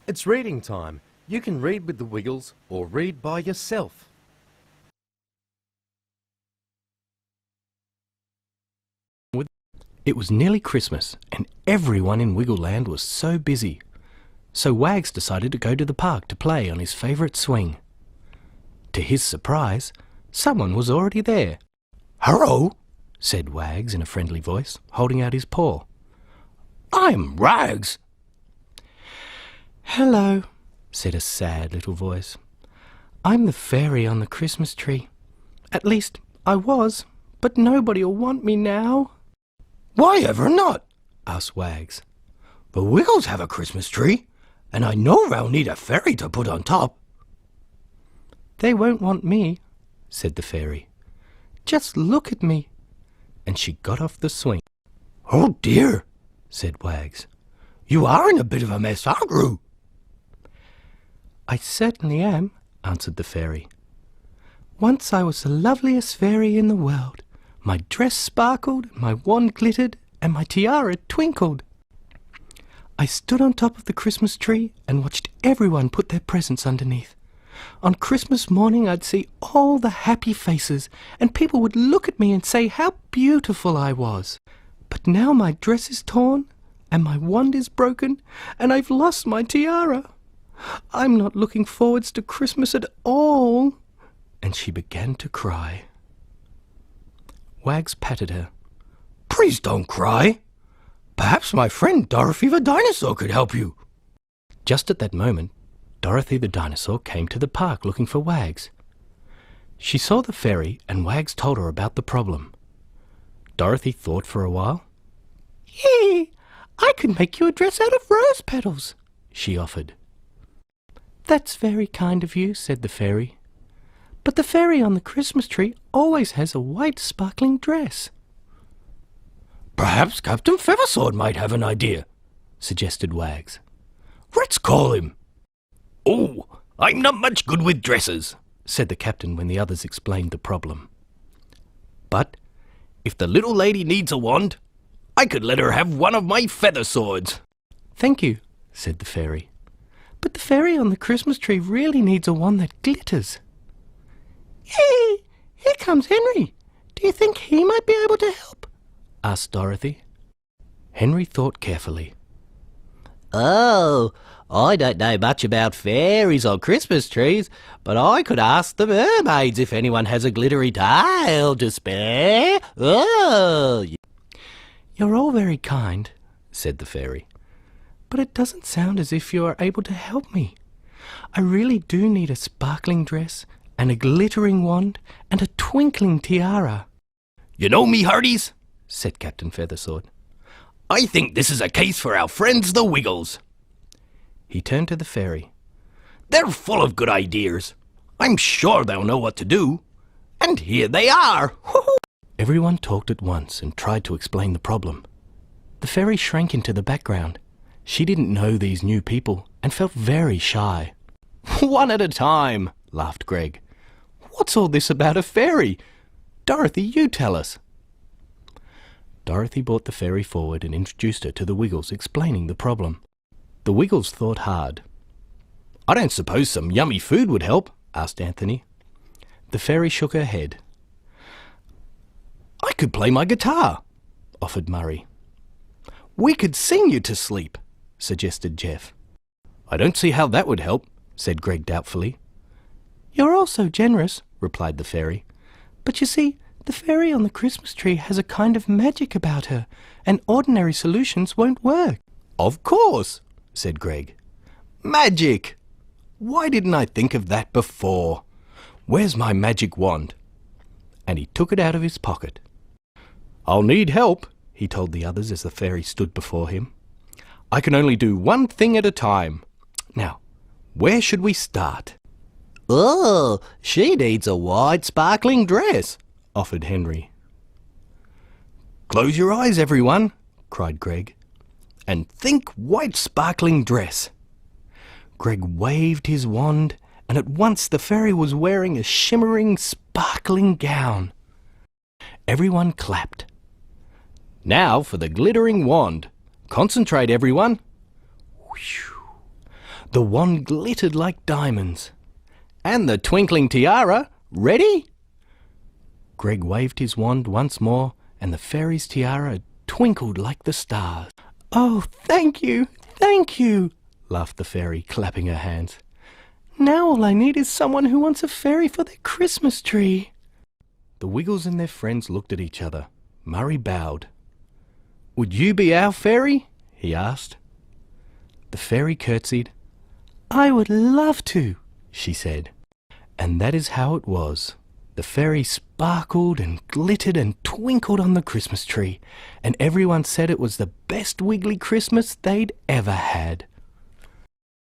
It's reading time. You can read with the Wiggles or read by yourself. It was nearly Christmas and everyone in Wiggleland was so busy. So Wags decided to go to the park to play on his favourite swing. To his surprise, someone was already there. "Hello," said Wags in a friendly voice, holding out his paw. "I'm Wags." "Hello," said a sad little voice. "I'm the fairy on the Christmas tree. At least, I was, but nobody'll want me now." "Why ever not?" asked Wags. "The Wiggles have a Christmas tree, and I know they'll need a fairy to put on top." "They won't want me," said the fairy. "Just look at me." And she got off the swing. "Oh dear," said Wags. "You are in a bit of a mess, aren't you?" "I certainly am," answered the fairy. "Once I was the loveliest fairy in the world. My dress sparkled, my wand glittered, and my tiara twinkled. I stood on top of the Christmas tree and watched everyone put their presents underneath. On Christmas morning I'd see all the happy faces, and people would look at me and say how beautiful I was. But now my dress is torn, and my wand is broken, and I've lost my tiara. I'm not looking forwards to Christmas at all." And she began to cry. Wags patted her. "Please don't cry. Perhaps my friend Dorothy the dinosaur could help you." Just at that moment, Dorothy the dinosaur came to the park looking for Wags. She saw the fairy and Wags told her about the problem. Dorothy thought for a while. "Hey, I could make you a dress out of rose petals," she offered. "That's very kind of you," said the fairy. "But the fairy on the Christmas tree always has a white sparkling dress." "Perhaps Captain Feathersword might have an idea," suggested Wags. "Let's call him." "Oh, I'm not much good with dresses," said the captain when the others explained the problem. "But if the little lady needs a wand, I could let her have one of my feather swords." "Thank you," said the fairy. "But the fairy on the Christmas tree really needs a wand that glitters." "Hey, here comes Henry. Do you think he might be able to help?" asked Dorothy. Henry thought carefully. "Oh, I don't know much about fairies or Christmas trees, but I could ask the mermaids if anyone has a glittery tail to spare. Oh!" "You're all very kind," said the fairy, "but it doesn't sound as if you are able to help me. I really do need a sparkling dress and a glittering wand and a twinkling tiara." "You know me, hearties," said Captain Feathersword. "I think this is a case for our friends the Wiggles." He turned to the fairy. "They're full of good ideas. I'm sure they'll know what to do. And here they are!" Everyone talked at once and tried to explain the problem. The fairy shrank into the background. She didn't know these new people and felt very shy. "One at a time," laughed Greg. "What's all this about a fairy? Dorothy, you tell us." Dorothy brought the fairy forward and introduced her to the Wiggles, explaining the problem. The Wiggles thought hard. "I don't suppose some yummy food would help?" asked Anthony. The fairy shook her head. "I could play my guitar," offered Murray. "We could sing you to sleep," suggested Jeff. "I don't see how that would help," said Greg doubtfully. "You're all so generous," replied the fairy. "But you see, the fairy on the Christmas tree has a kind of magic about her, and ordinary solutions won't work." "Of course," said Greg. "Magic! Why didn't I think of that before? Where's my magic wand?" And he took it out of his pocket. "I'll need help," he told the others as the fairy stood before him. "I can only do one thing at a time. Now, where should we start?" "Oh, she needs a white sparkling dress," offered Henry. "Close your eyes, everyone," cried Greg, "and think white sparkling dress." Greg waved his wand, and at once the fairy was wearing a shimmering, sparkling gown. Everyone clapped. "Now for the glittering wand. Concentrate, everyone." Whew. The wand glittered like diamonds. And the twinkling tiara. Ready? Greg waved his wand once more, and the fairy's tiara twinkled like the stars. "Oh, thank you, laughed the fairy, clapping her hands. "Now all I need is someone who wants a fairy for their Christmas tree." The Wiggles and their friends looked at each other. Murray bowed. "Would you be our fairy?" he asked. The fairy curtsied. "I would love to," she said. And that is how it was. The fairy sparkled and glittered and twinkled on the Christmas tree, and everyone said it was the best wiggly Christmas they'd ever had.